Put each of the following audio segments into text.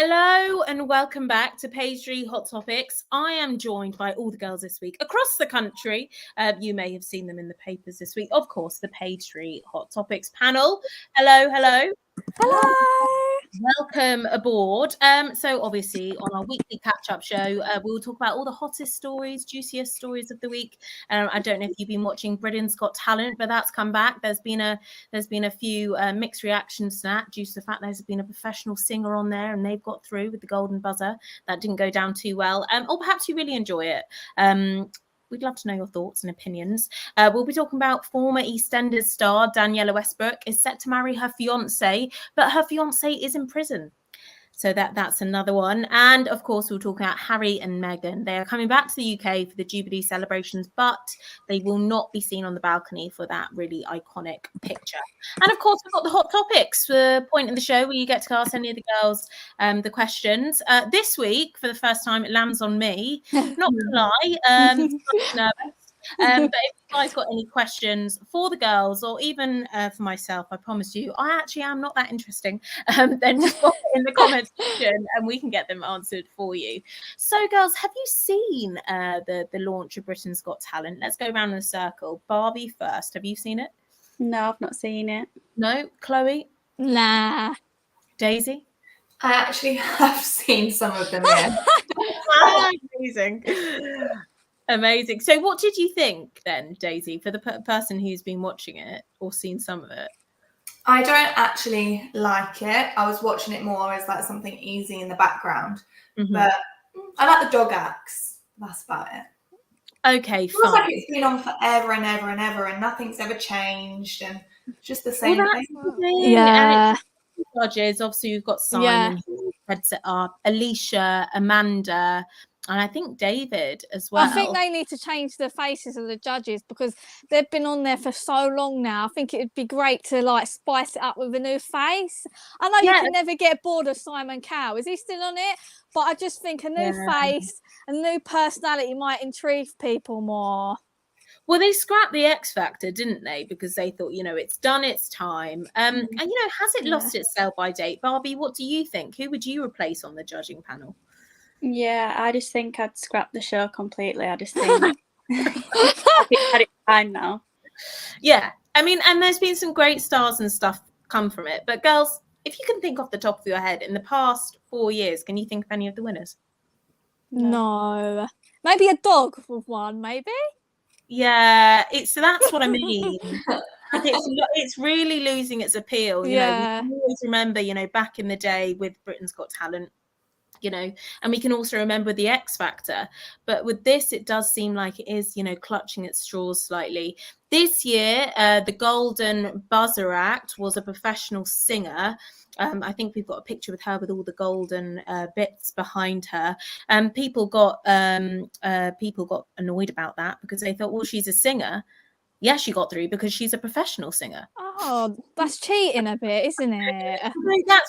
Hello and welcome back to Page 3 Hot Topics. I am joined by all the girls this week across the country. You may have seen them in the papers this week. Of course, the Page 3 Hot Topics panel. Hello. Welcome aboard. So obviously on our weekly catch-up show, we will talk about all the hottest stories, juiciest stories of the week. I don't know if you've been watching Britain's Got Talent, but that's come back. There's been a few mixed reactions to that due to the fact there's been a professional singer on there and they've got through with the golden buzzer. That didn't go down too well. Or perhaps you really enjoy it. We'd love to know your thoughts and opinions. We'll be talking about former EastEnders star Daniela Westbrook is set to marry her fiancé, but her fiancé is in prison. So that's another one. And of course, we'll talk about Harry and Meghan. They are coming back to the UK for the Jubilee celebrations, but they will not be seen on the balcony for that really iconic picture. And of course, we've got the hot topics, the point in the show where you get to ask any of the girls the questions. This week, for the first time, it lands on me. Not gonna lie, I'm nervous. But if you guys got any questions for the girls or even for myself, I promise you, I actually am not that interesting. Then just pop it in the comments section and we can get them answered for you. So, girls, have you seen the launch of Britain's Got Talent? Let's go around in a circle. Barbi first. Have you seen it? No, I've not seen it. No? Chloe? Nah. Daisy? I actually have seen some of them, yeah. Amazing. So what did you think then, Daisy, for the person who's been watching it or seen some of it? I don't actually like it. I was watching it more as like something easy in the background. Mm-hmm. But I like the dog acts. That's about it. Okay, it feels fine. like it's been on forever and ever and ever and nothing's ever changed and just the same thing. Yeah. And judges, obviously you've got Simon who heads it up, Alicia, Amanda, and I think David as well. I think they need to change the faces of the judges because they've been on there for so long now. I think it'd be great to like spice it up with a new face. I know you can never get bored of Simon Cowell. Is he still on it? But I just think a new face, a new personality might intrigue people more. Well, they scrapped the X Factor, didn't they? Because they thought, it's done its time. And, has it lost its sell-by date? Barbie, what do you think? Who would you replace on the judging panel? Yeah, I just think I'd scrap the show completely. I just think I think had it fine now. Yeah, I mean, and there's been some great stars and stuff come from it. But girls, if you can think off the top of your head, in the past 4 years, can you think of any of the winners? No. Maybe a dog with one, maybe? Yeah, that's what I mean. It's really losing its appeal. You know, we can always remember, back in the day with Britain's Got Talent, and we can also remember the X Factor. But with this, it does seem like it is, clutching at straws slightly. This year, the Golden Buzzer Act was a professional singer. I think we've got a picture with her with all the golden bits behind her. People got annoyed about that because they thought, well, she's a singer. Yeah, she got through because she's a professional singer. Oh, that's cheating a bit, isn't it?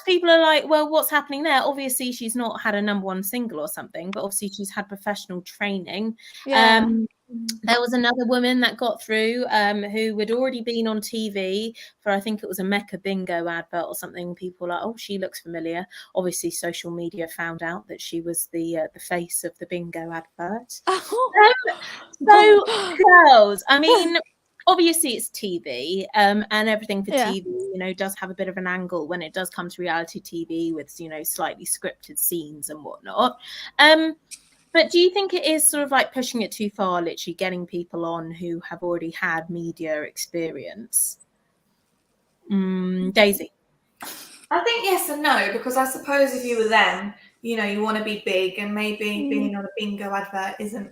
People are like, well, what's happening there? Obviously, she's not had a #1 single or something, but obviously she's had professional training. Yeah. There was another woman that got through who had already been on TV for, I think it was a Mecca Bingo advert or something. People were like, oh, she looks familiar. Obviously, social media found out that she was the face of the Bingo advert. So, girls, I mean, obviously it's TV and everything for TV, does have a bit of an angle when it does come to reality TV with, slightly scripted scenes and whatnot. But do you think it is sort of like pushing it too far, literally getting people on who have already had media experience? Daisy? I think yes and no, because I suppose if you were them, you want to be big and maybe being on a bingo advert isn't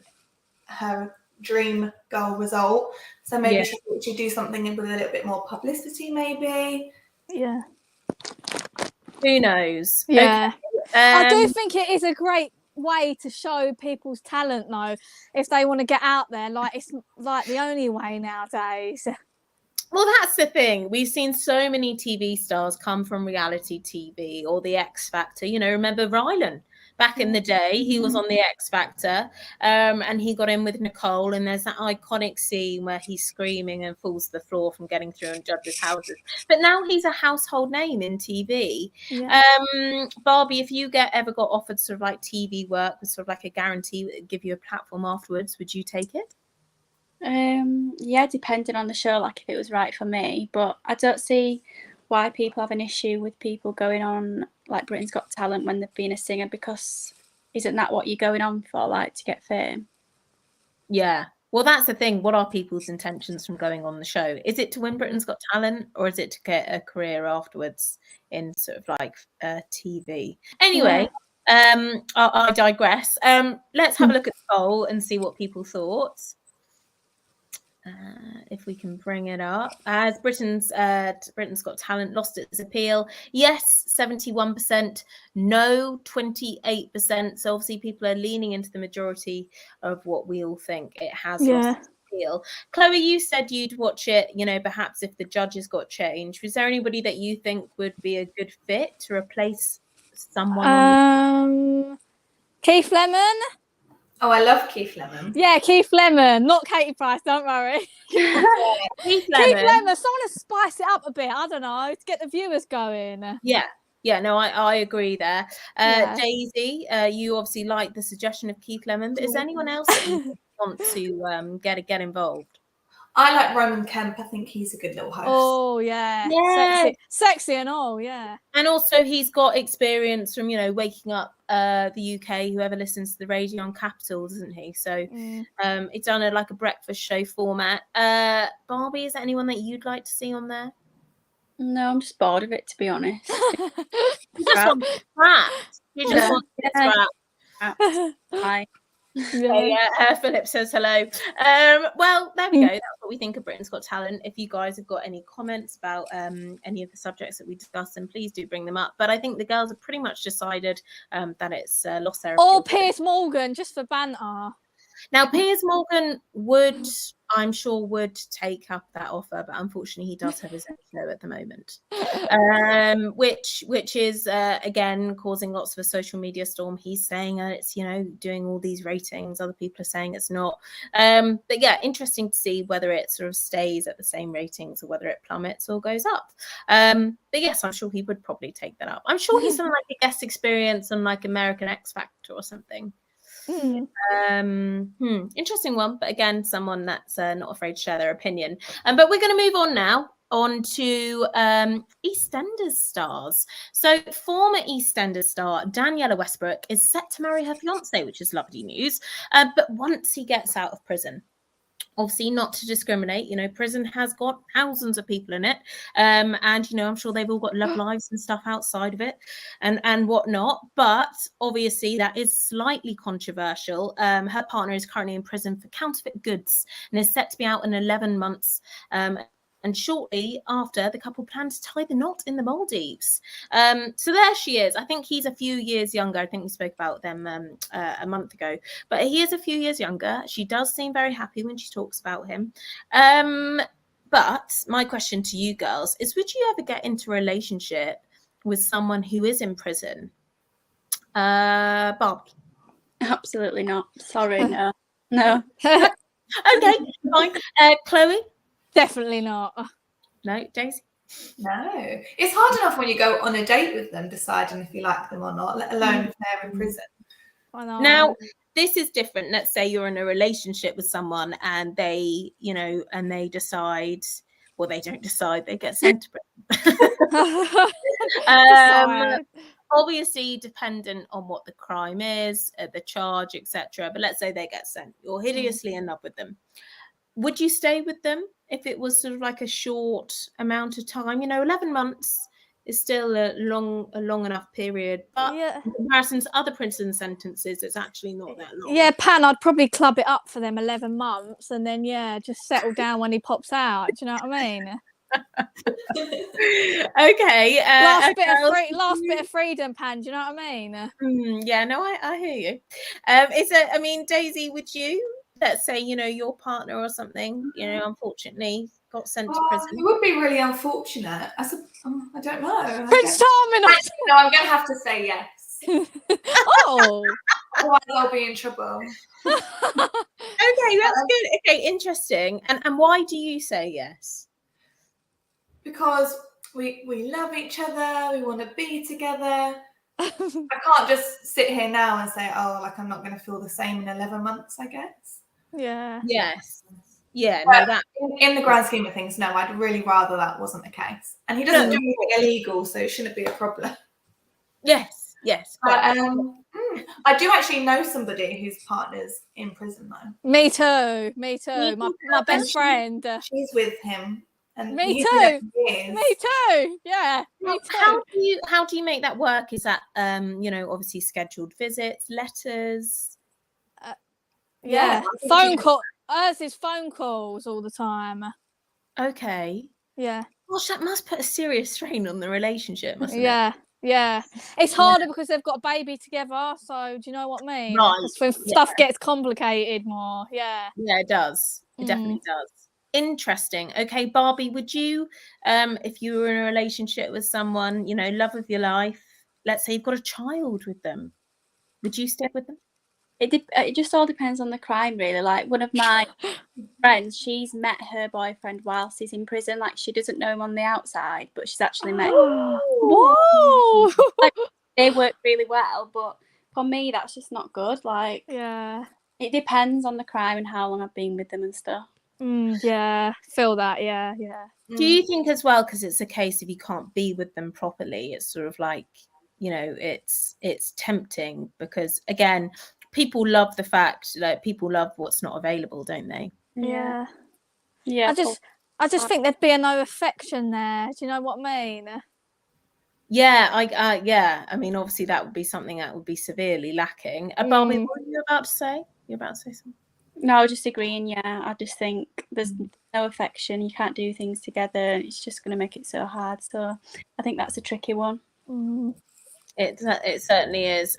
her dream goal result. So maybe she should do something with a little bit more publicity, maybe. Yeah. Who knows? Yeah. Okay. I do think it is a great way to show people's talent though, if they want to get out there. Like, it's like the only way nowadays. Well, that's the thing. We've seen so many TV stars come from reality TV or the X Factor. Remember Rylan back in the day. He was on the X Factor, and he got in with Nicole, and there's that iconic scene where he's screaming and falls to the floor from getting through in judges' houses. But now he's a household name in TV. Yeah. Barbie, if you ever got offered sort of like TV work with sort of like a guarantee that would give you a platform afterwards, would you take it? Yeah, depending on the show, like if it was right for me. But I don't see why people have an issue with people going on like Britain's Got Talent when they've been a singer, because isn't that what you're going on for, like to get fame? Yeah. Well, that's the thing. What are people's intentions from going on the show? Is it to win Britain's Got Talent, or is it to get a career afterwards in sort of like TV? Anyway, I digress. Let's have a look at the poll and see what people thought. If we can bring it up. As Britain's Got Talent lost its appeal, yes, 71%, no, 28%. So obviously people are leaning into the majority of what we all think. It has lost its appeal. Chloe, you said you'd watch it, you know, perhaps if the judges got changed. Was there anybody that you think would be a good fit to replace someone? Keith Lemon. Oh, I love Keith Lemon. Yeah, Keith Lemon, not Katie Price, don't worry. Keith Lemon, someone to spice it up a bit, I don't know, to get the viewers going. Yeah, no, I agree there. Daisy, you obviously like the suggestion of Keith Lemon, but is anyone else that you want to get involved? I like Roman Kemp. I think he's a good little host. Oh, yeah. Sexy and all, yeah. And also he's got experience from, you know, waking up the UK, whoever listens to the radio on Capital, doesn't he? So it's on a breakfast show format. Barbie, is there anyone that you'd like to see on there? No, I'm just bored of it, to be honest. You just want scrapped. You just want to get scrapped. Hi. Philip says hello. Well, there we go. That's what we think of Britain's Got Talent. If you guys have got any comments about any of the subjects that we discussed, then please do bring them up. But I think the girls have pretty much decided that it's lost their appeal. Or Piers Morgan, just for banter. Now, Piers Morgan would take up that offer, but unfortunately he does have his own show at the moment, which is again causing lots of a social media storm. He's saying it's, you know, doing all these ratings. Other people are saying it's not. But yeah, interesting to see whether it sort of stays at the same ratings or whether it plummets or goes up. But yes, I'm sure he would probably take that up. I'm sure he's done like a guest experience on like American X Factor or something. Interesting one, but again, someone that's not afraid to share their opinion. But we're going to move on now to EastEnders stars. So former EastEnders star Daniela Westbrook is set to marry her fiance, which is lovely news. But once he gets out of prison, obviously not to discriminate, you know, prison has got thousands of people in it, and you know, I'm sure they've all got love lives and stuff outside of it and whatnot, but obviously that is slightly controversial. Her partner is currently in prison for counterfeit goods and is set to be out in 11 months, and shortly after, the couple plan to tie the knot in the Maldives. So there she is. I think he's a few years younger. I think we spoke about them a month ago. But he is a few years younger. She does seem very happy when she talks about him. But my question to you girls is, would you ever get into a relationship with someone who is in prison? Barbie? Absolutely not. Sorry, no. No. Okay, fine. Chloe? Definitely not. No, Daisy? No. It's hard enough when you go on a date with them deciding if you like them or not, let alone if they're in prison. I know. Now, this is different. Let's say you're in a relationship with someone and they, you know, and they decide, well, they don't decide, they get sent to prison. Obviously dependent on what the crime is, the charge, etc. But let's say they get sent. You're hideously in love with them. Would you stay with them if it was sort of like a short amount of time? You know, 11 months is still a long enough period. But in comparison to other prison sentences, it's actually not that long. Yeah, Pan, I'd probably club it up for them 11 months and then, just settle down when he pops out. Do you know what I mean? Okay. Last bit of freedom, Pan. Do you know what I mean? Yeah, no, I hear you. Daisy, would you? Let's say, you know, your partner or something, you know, unfortunately got sent to prison. It would be really unfortunate. I don't know. Prince Charming. No, I'm going to have to say yes. Oh. Otherwise, I'll be in trouble. Okay, that's good. Okay, interesting. And why do you say yes? Because we love each other. We want to be together. I can't just sit here now and say, oh, like I'm not going to feel the same in 11 months, I guess. Yeah. Yes. Yeah, But no, that in the grand scheme of things, no, I'd really rather that wasn't the case. And he doesn't do anything illegal, so it shouldn't be a problem. yes. But I do actually know somebody whose partner's in prison though. Me too. My best friend. She's with him. And Me he's too. been there for years. Me too. Yeah. Me too. How do you make that work? Is that obviously scheduled visits, letters? Yeah. Phone call. Ours is phone calls all the time. Okay. Yeah. Gosh, that must put a serious strain on the relationship, mustn't it? Yeah. It's harder because they've got a baby together. So do you know what I mean? Right. That's when stuff gets complicated more. Yeah. Yeah, it does. It definitely does. Interesting. Okay, Barbie, would you, if you were in a relationship with someone, love of your life, let's say you've got a child with them, would you stick with them? It just all depends on the crime, really. Like one of my friends, she's met her boyfriend whilst he's in prison. Like she doesn't know him on the outside, but she's actually met him. Whoa! Like, they work really well, but for me, that's just not good. Like, yeah, it depends on the crime and how long I've been with them and stuff. Yeah, feel that. Yeah. Do you think as well, because it's a case if you can't be with them properly, it's sort of like, it's tempting because again, people love the fact that people love what's not available, don't they? Yeah. I just think there'd be no affection there. Do you know what I mean? Yeah, I mean, obviously that would be something that would be severely lacking. Barbi, what were you about to say? You're about to say something? No, I was just agreeing. Yeah, I just think there's no affection. You can't do things together. It's just going to make it so hard. So I think that's a tricky one. It certainly is.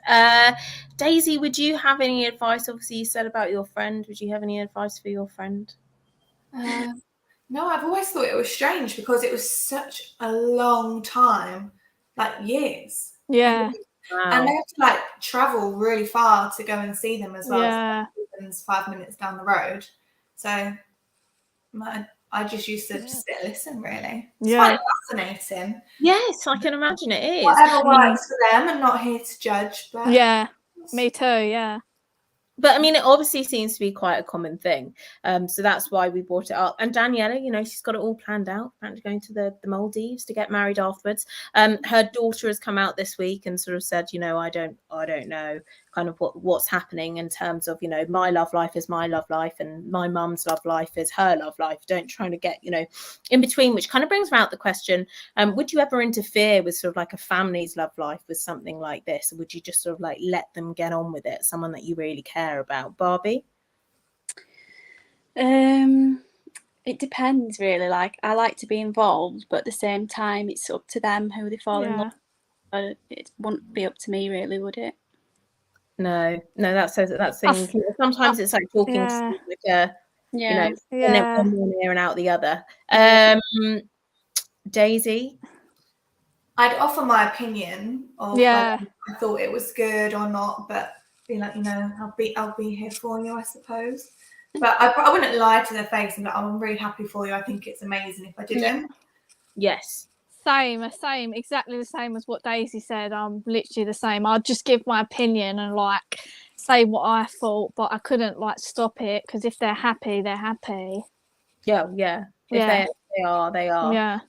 Daisy, would you have any advice? Obviously, you said about your friend. Would you have any advice for your friend? No, I've always thought it was strange because it was such a long time, like years. Yeah. And they have to like travel really far to go and see them as well. Yeah. So it's 5 minutes down the road. So I just used to just sit and listen, really. It's quite fascinating. Yes, I can imagine it is. Whatever works for them, and not here to judge. But yeah, me too. Yeah. But I mean, it obviously seems to be quite a common thing. So that's why we brought it up. And Daniela, she's got it all planned out, apparently going to the Maldives to get married afterwards. Her daughter has come out this week and sort of said, I don't know kind of what's happening in terms of, my love life is my love life and my mum's love life is her love life. Don't try to get, in between, which kind of brings about the question, would you ever interfere with sort of like a family's love life with something like this? Or would you just sort of like let them get on with it? Someone that you really care about? Barbie? It depends really. Like I like to be involved, but at the same time it's up to them who they fall in love with. It wouldn't be up to me really, would it? No, that's thing. Sometimes it's like talking to like a one ear and out the other. Daisy? I'd offer my opinion of whether I thought it was good or not, but be like, I'll be here for you, I suppose. But I wouldn't lie to their face and be like, I'm really happy for you. I think it's amazing if I didn't. Yes. Same, exactly the same as what Daisy said. I'm literally the same. I'd just give my opinion and like say what I thought, but I couldn't like stop it because if they're happy, they're happy. Yeah. If they are.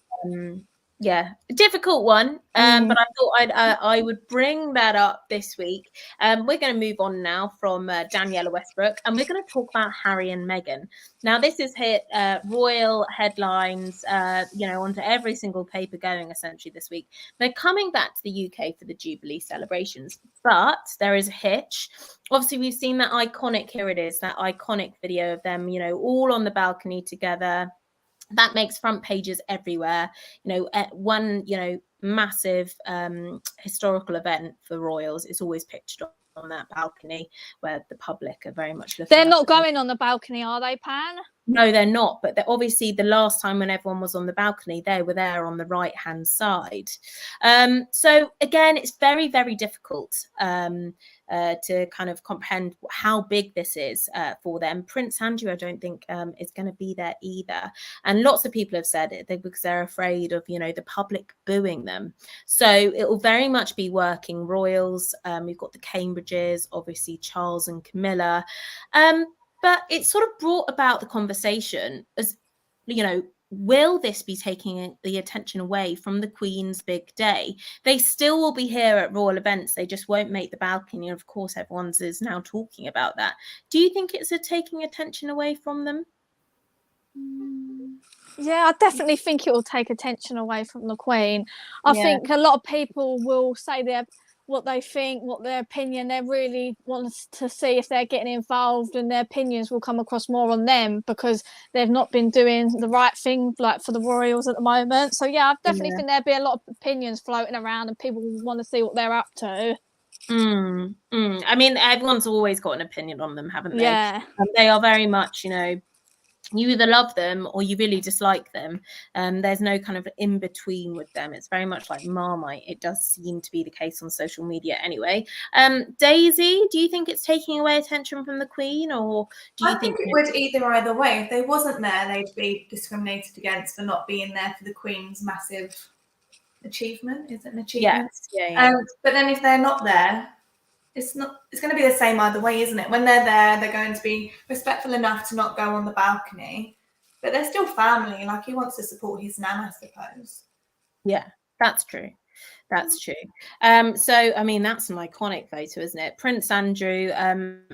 Yeah, a difficult one. But I thought I would bring that up this week. We're going to move on now from Daniela Westbrook, and we're going to talk about Harry and Meghan. Now, this has hit royal headlines, onto every single paper going essentially this week. They're coming back to the UK for the Jubilee celebrations, but there is a hitch. Obviously, we've seen that iconic, here it is, that iconic video of them, all on the balcony together. That makes front pages everywhere. One, massive historical event for royals is always pictured on that balcony where the public are very much looking. They're not going on the balcony, are they, Pan? No, they're not. But they're obviously the last time when everyone was on the balcony, they were there on the right-hand side. So again, it's very, very difficult to kind of comprehend how big this is for them. Prince Andrew, I don't think is going to be there either. And lots of people have said it because they're afraid of, the public booing them. So it will very much be working royals. We've got the Cambridges, obviously Charles and Camilla. But it sort of brought about the conversation as, will this be taking the attention away from the Queen's big day? They still will be here at royal events. They just won't make the balcony. And of course, everyone's is now talking about that. Do you think it's taking attention away from them? Yeah, I definitely think it will take attention away from the Queen. I think a lot of people will say what they think, what their opinion. They really want to see if they're getting involved, and their opinions will come across more on them because they've not been doing the right thing, like for the royals at the moment. So yeah, I definitely think there'll be a lot of opinions floating around, and people will want to see what they're up to. I mean, everyone's always got an opinion on them, haven't they? Yeah. They are very much, you either love them or you really dislike them. There's no kind of in between with them. It's very much like Marmite. It does seem to be the case on social media anyway. Daisy, do you think it's taking away attention from the Queen, or do you think it would either way? If they wasn't there, they'd be discriminated against for not being there for the Queen's massive achievement. Is it an achievement? Yes. Yeah. But then if they're not there, it's going to be the same either way, isn't it? When they're there, they're going to be respectful enough to not go on the balcony, but they're still family. Like, he wants to support his nan, I suppose. Yeah, that's true. That's true. So, I mean, that's an iconic photo, isn't it? Prince Andrew,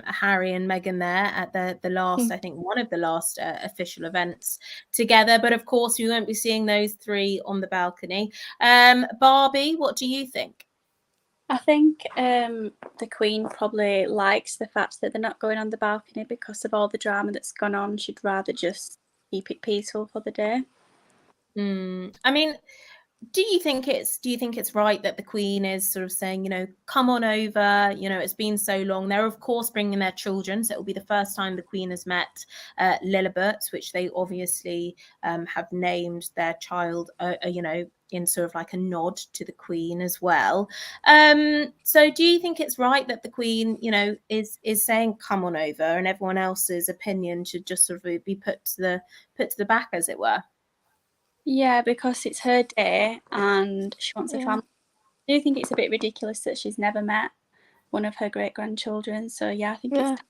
Harry and Meghan there at the last, I think one of the last official events together. But of course, we won't be seeing those three on the balcony. Barbie, what do you think? I think the Queen probably likes the fact that they're not going on the balcony because of all the drama that's gone on. She'd rather just keep it peaceful for the day. I mean, do you think it's right that the Queen is sort of saying, come on over, it's been so long? They're of course bringing their children, so it'll be the first time the Queen has met Lilibet, which they obviously have named their child, in sort of like a nod to the Queen as well. So do you think it's right that the Queen, is saying come on over, and everyone else's opinion should just sort of be put to the back, as it were? Yeah, because it's her day and she wants a family. I do think it's a bit ridiculous that she's never met one of her great-grandchildren. So yeah, I think it's time to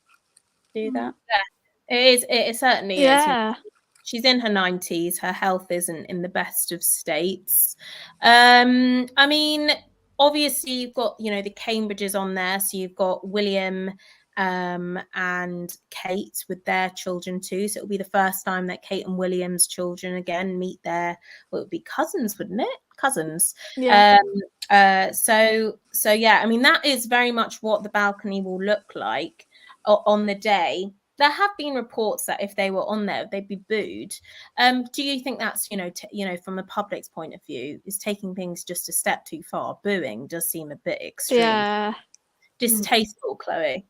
do that. Yeah, it is. It certainly is. She's in her 90s. Her health isn't in the best of states. I mean, obviously you've got, the Cambridges on there. So you've got William and Kate with their children too. So it'll be the first time that Kate and William's children again meet it would be cousins, wouldn't it? Cousins. Yeah. So yeah, I mean, that is very much what the balcony will look like on the day. There have been reports that if they were on there, they'd be booed. Do you think that's, from the public's point of view, is taking things just a step too far? Booing does seem a bit extreme. Yeah. Distasteful, Chloe.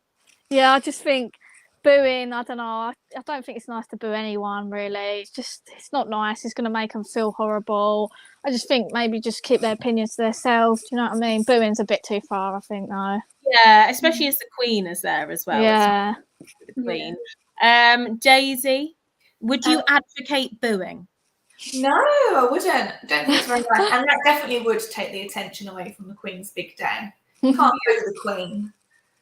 Yeah, I just think booing, I don't know. I don't think it's nice to boo anyone, really. It's not nice. It's going to make them feel horrible. I just think maybe just keep their opinions to themselves. Do you know what I mean? Booing's a bit too far, I think, though. Yeah, especially as the Queen is there as well. Yeah. The Queen. Daisy, would you advocate booing? No, I wouldn't. I don't think it's very right. And that definitely would take the attention away from the Queen's big day. You can't go to the Queen.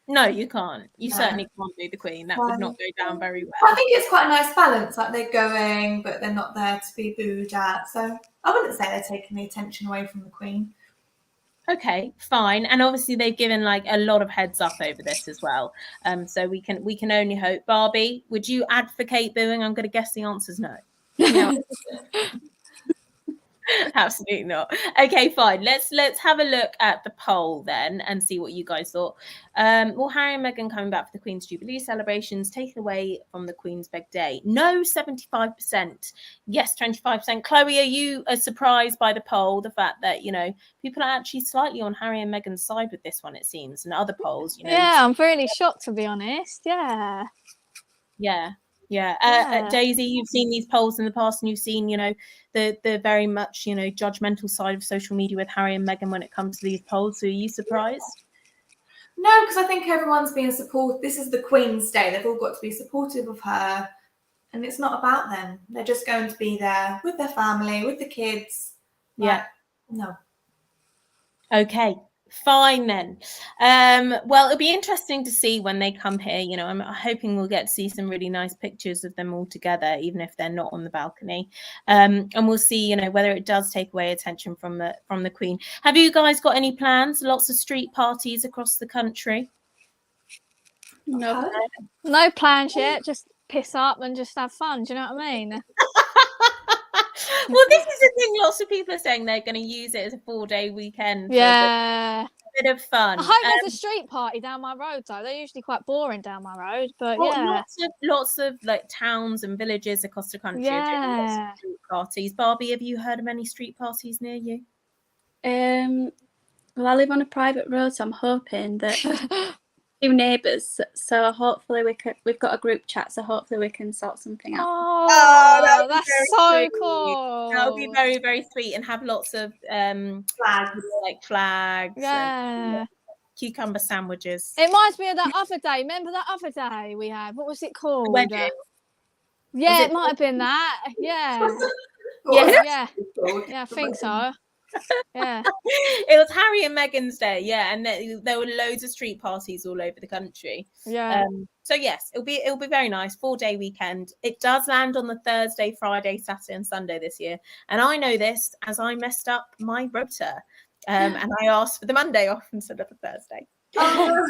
No, you can't. You certainly can't do the Queen. That would not go down very well. I think it's quite a nice balance. Like, they're going, but they're not there to be booed at. So I wouldn't say they're taking the attention away from the Queen. Okay, fine. And obviously they've given like a lot of heads up over this as well. So we can only hope. Barbie, would you advocate booing? I'm going to guess the answer is no. No. Absolutely not. Okay, fine. Let's have a look at the poll then and see what you guys thought. Will Harry and Meghan coming back for the Queen's Jubilee celebrations taken away from the Queen's big day? No, 75%. Yes, 25%. Chloe, are you surprised by the poll? The fact that, people are actually slightly on Harry and Meghan's side with this one, it seems, and other polls, Yeah, I'm really shocked, to be honest. Yeah. Yeah. Yeah. Daisy, you've seen these polls in the past, and you've seen, you know, the very much, you know, judgmental side of social media with Harry and Meghan when it comes to these polls. So are you surprised? No, because I think everyone's being supportive. This is the Queen's Day. They've all got to be supportive of her. And it's not about them. They're just going to be there with their family, with the kids. Yeah. No. Okay. Fine then. Well, it'll be interesting to see when they come here. You know, I'm hoping we'll get to see some really nice pictures of them all together, even if they're not on the balcony. And we'll see, you know, whether it does take away attention from the Queen. Have you guys got any plans? Lots of street parties across the country? No. No plans yet. Just piss up and just have fun. Do you know what I mean? Well, this is the thing. Lots of people are saying they're going to use it as a 4-day weekend. Yeah. A bit of fun. I hope there's a street party down my road though. They're usually quite boring down my road, but yeah. Lots of like towns and villages across the country. Yeah. Street parties. Barbie, have you heard of any street parties near you? Well, I live on a private road, so I'm hoping that two neighbours. So hopefully we've got a group chat, so hopefully we can sort something out. Oh, that's so cool. That would be very, very sweet, and have lots of flags, yeah, and cucumber sandwiches. It reminds me of that other day. Remember that other day we had? What was it called? Yeah, it might have been that. Yeah. Yeah, I think so. Yeah. It was Harry and Meghan's day, and there were loads of street parties all over the country. Yeah. So yes, it'll be very nice. 4-day weekend. It does land on the Thursday, Friday, Saturday, and Sunday this year, and I know this as I messed up my rota, and I asked for the Monday off instead of the Thursday. So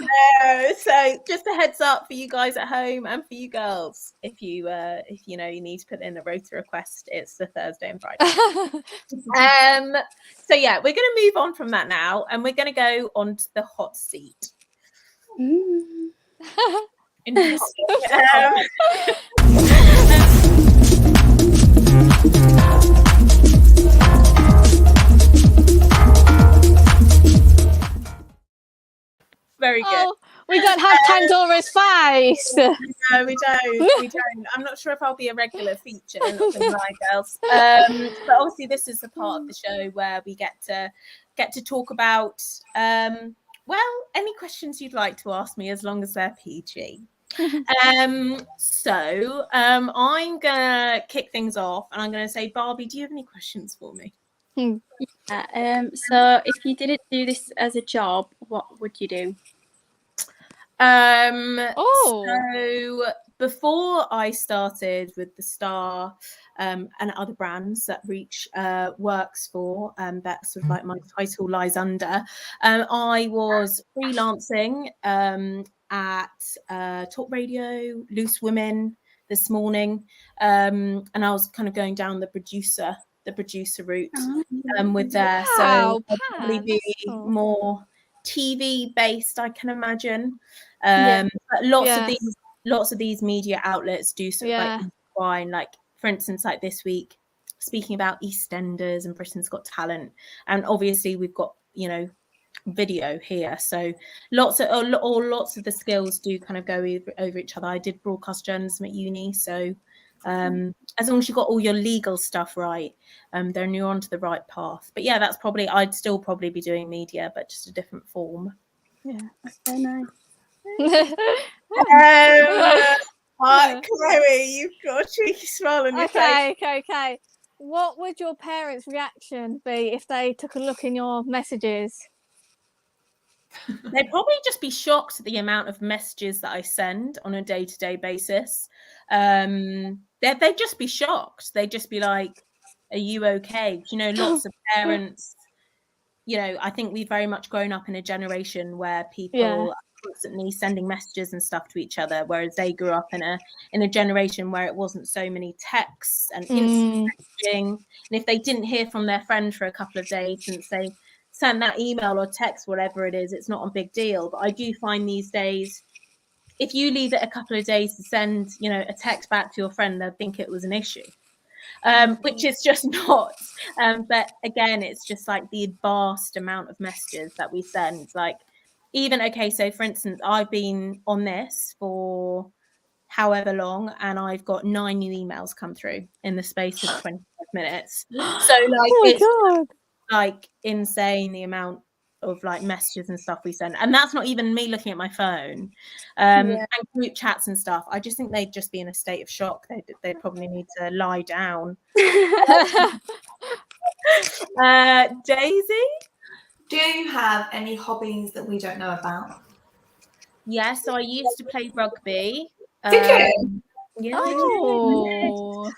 just a heads up for you guys at home and for you girls, if you know you need to put in a rota request, it's the Thursday and Friday. So yeah, we're going to move on from that now, and we're going to go on to the hot seat. Interesting. Very good. Oh, we don't have Pandora's face. No, we don't. I'm not sure if I'll be a regular feature, not gonna lie, girls. But obviously this is the part of the show where we get to talk about any questions you'd like to ask me, as long as they're PG. So I'm gonna kick things off, and I'm gonna say, Barbie, do you have any questions for me? So if you didn't do this as a job, what would you do? So before I started with the Star and other brands that Reach works for, that's sort of like my title lies under, I was freelancing at Talk Radio, Loose Women this morning, and I was kind of going down the producer route with there. Wow, so I'll probably be more TV based, I can imagine. But lots of these media outlets do sort of like intertwine, like for instance, like this week, speaking about EastEnders and Britain's Got Talent, and obviously we've got, you know, video here, so lots of the skills do kind of go over each other. I did broadcast journalism at uni, so as long as you've got all your legal stuff right, then you're onto the right path. But yeah, that's probably, I'd still probably be doing media, but just a different form. Yeah, that's so nice. Chloe, you've got a cheeky smile on your face. Okay. What would your parents' reaction be if they took a look in your messages? They'd probably just be shocked at the amount of messages that I send on a day-to-day basis. They'd just be shocked. They'd just be like, are you okay? You know, lots of parents, you know, I think we've very much grown up in a generation where people are constantly sending messages and stuff to each other, whereas they grew up in a generation where it wasn't so many texts and instant messaging. And if they didn't hear from their friend for a couple of days since they send that email or text, whatever it is, it's not a big deal. But I do find these days, if you leave it a couple of days to send, you know, a text back to your friend, they'll think it was an issue, which is just not. But again, it's just like the vast amount of messages that we send. Like, even, okay, so for instance, I've been on this for however long, and I've got 9 new emails come through in the space of 25 minutes. So like it's God. like insane the amount of like messages and stuff we send, and that's not even me looking at my phone. And group chats and stuff. I just think they'd just be in a state of shock. They'd probably need to lie down. Daisy, do you have any hobbies that we don't know about? yeah, so I used to play rugby. Did you? Yeah. Oh.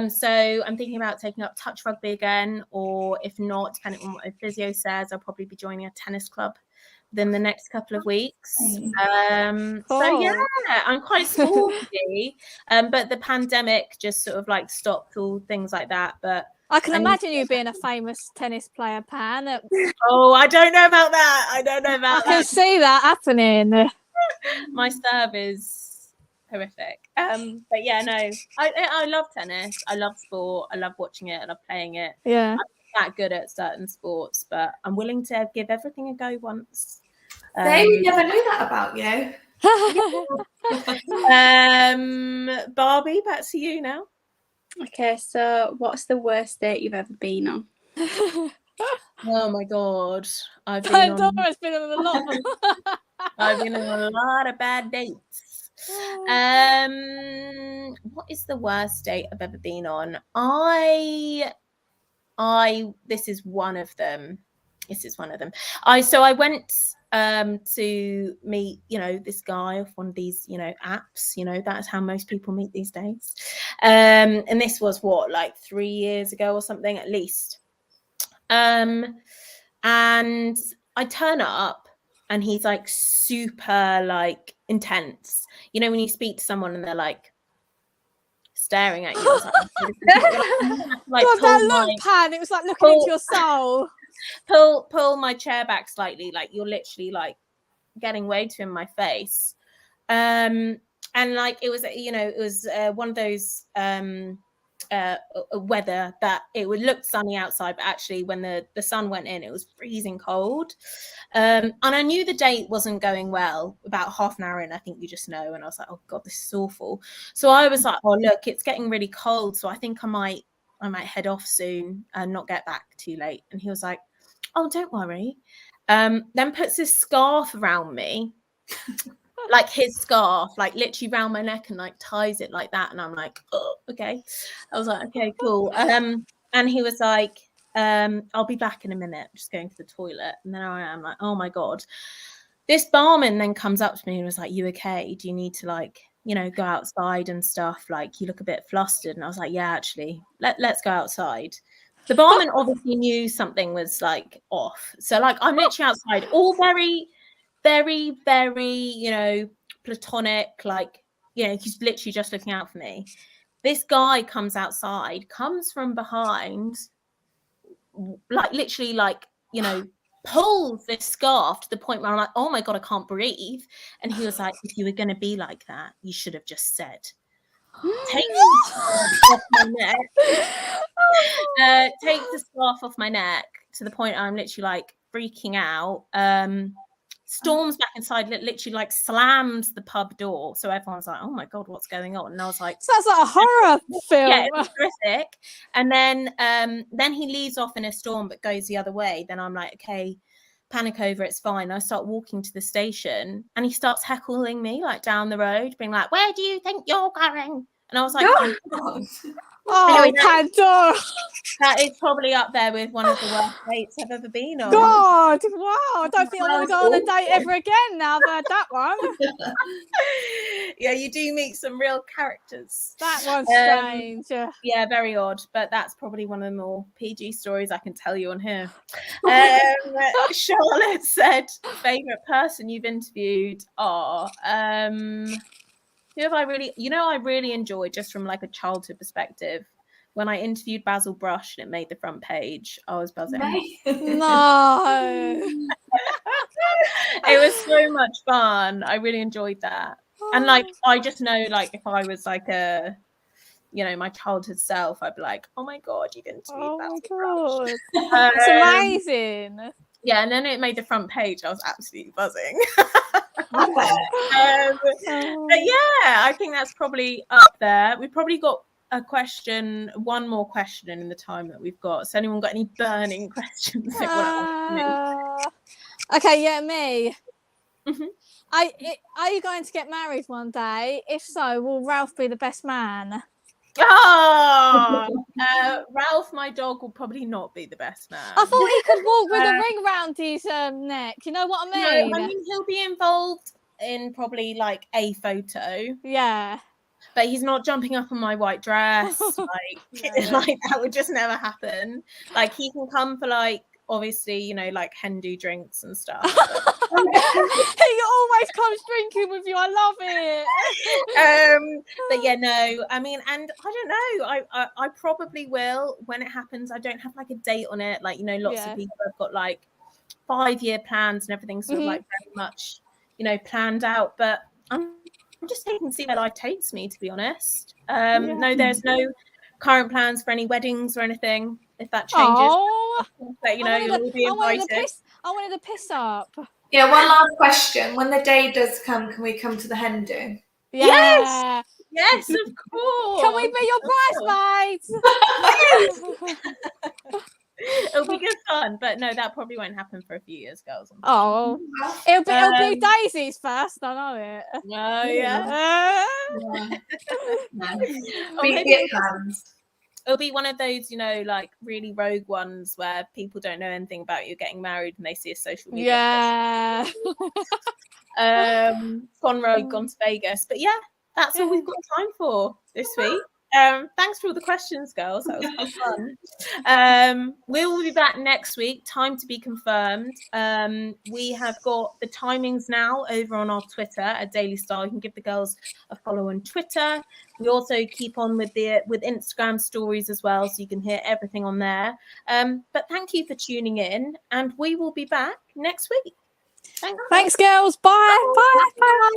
So I'm thinking about taking up touch rugby again, or if not, depending on what my physio says, I'll probably be joining a tennis club within the next couple of weeks. So yeah, I'm quite sporty. But the pandemic just sort of like stopped all things like that. But I can imagine you being a famous tennis player, Pan. Oh, I don't know about that. I can see that happening. My serve is horrific. But yeah, no, I love tennis. I love sport. I love watching it. I love playing it. Yeah. I'm not that good at certain sports, but I'm willing to give everything a go once. We never knew that about you. Barbie, back to you now. Okay, so what's the worst date you've ever been on? Oh my god, I've been Pandora's been on a lot. I've been on a lot of bad dates. What is the worst date I've ever been on? This is one of them. I went to meet, this guy off one of these, apps, that's how most people meet these days. And this was like 3 years ago or something at least. And I turn up and he's like super like intense. When you speak to someone and they're like staring at you. God, that look, Pan, it was like looking into your soul. Pull my chair back slightly, like you're literally like getting way too in my face. And like it was one of those weather that it would look sunny outside, but actually when the sun went in, it was freezing cold. And I knew the date wasn't going well about half an hour in. I think you just know. And I was like, oh god, this is awful. So I was like, oh look, it's getting really cold, so I think I might head off soon and not get back too late. And he was like, oh, don't worry. Then puts his scarf around me. Like his scarf, like literally round my neck, and like ties it like that. And I'm like, oh, okay. I was like, okay, cool. And he was like, I'll be back in a minute. I'm just going to the toilet. And then I am like, oh my God. This barman then comes up to me and was like, you okay? Do you need to like, go outside and stuff? Like you look a bit flustered. And I was like, yeah, actually, let's go outside. The barman obviously knew something was like off. So like I'm literally outside, all very, very, very, platonic, like, he's literally just looking out for me. This guy comes outside, comes from behind, like literally like, pulls this scarf to the point where I'm like, oh my God, I can't breathe. And he was like, if you were going to be like that, you should have just said, take the scarf off my neck. Take the scarf off my neck, to the point I'm literally like freaking out. Storms back inside, literally like slams the pub door. So everyone's like, oh my God, what's going on? And I was like, sounds like a horror film. Yeah, it was horrific. And then he leaves off in a storm but goes the other way. Then I'm like, okay, panic over, it's fine. I start walking to the station and he starts heckling me like down the road, being like, where do you think you're going? And I was like, oh, anyway, Pandora. That is probably up there with one of the worst dates I've ever been on. God, wow. I don't think I want to go on a date ever again now I've heard that one. Yeah, you do meet some real characters. That one's strange. Yeah, very odd, but that's probably one of the more PG stories I can tell you on here. Charlotte said, favourite person you've interviewed are... who have I really, I really enjoyed, just from like a childhood perspective, when I interviewed Basil Brush and it made the front page. I was buzzing. No. It was so much fun. I really enjoyed that. And like, I just know, like, if I was like my childhood self, I'd be like, oh my God, you've interviewed Basil Brush. It's amazing. Yeah, and then it made the front page. I was absolutely buzzing. Love it. But yeah, I think that's probably up there. We've probably got one more question in the time that we've got. So anyone got any burning questions they want to ask me? Okay, yeah, me. Mhm. Are you going to get married one day? If so, will Ralph be the best man? Oh, Ralph, my dog, will probably not be the best man. I thought he could walk with a ring round his neck. You know what I mean? No, I mean he'll be involved in probably like a photo. Yeah. But he's not jumping up on my white dress. Like that would just never happen. Like he can come for like obviously, you know, like Hindu drinks and stuff. He always comes drinking with you. I love it. But yeah, no, I mean, and I don't know. I probably will when it happens. I don't have like a date on it. Like, you know, lots of people have got like 5-year plans and everything sort of like very much, you know, planned out. But I'm just taking to see where life takes me, to be honest. No, there's no current plans for any weddings or anything. If that changes, but you know, you'll all be invited. I wanted to piss up. Yeah, one last question. When the day does come, can we come to the hen do? Yeah. Yes, of course. Can we be your bridesmaids? It'll be good fun, but no, that probably won't happen for a few years, girls. Oh, it'll be Daisy's first. I know it. Oh yeah. Big plans. It'll be one of those, you know, like really rogue ones where people don't know anything about you getting married and they see a social media. Yeah. Gone rogue, gone to Vegas. But yeah, that's all we've got time for this week. Thanks for all the questions, girls. That was fun. We will be back next week. Time to be confirmed. We have got the timings now over on our Twitter at Daily Star. You can give the girls a follow on Twitter. We also keep on with Instagram stories as well, so you can hear everything on there. But thank you for tuning in, and we will be back next week. Thanks, girls. Bye. Bye. Bye.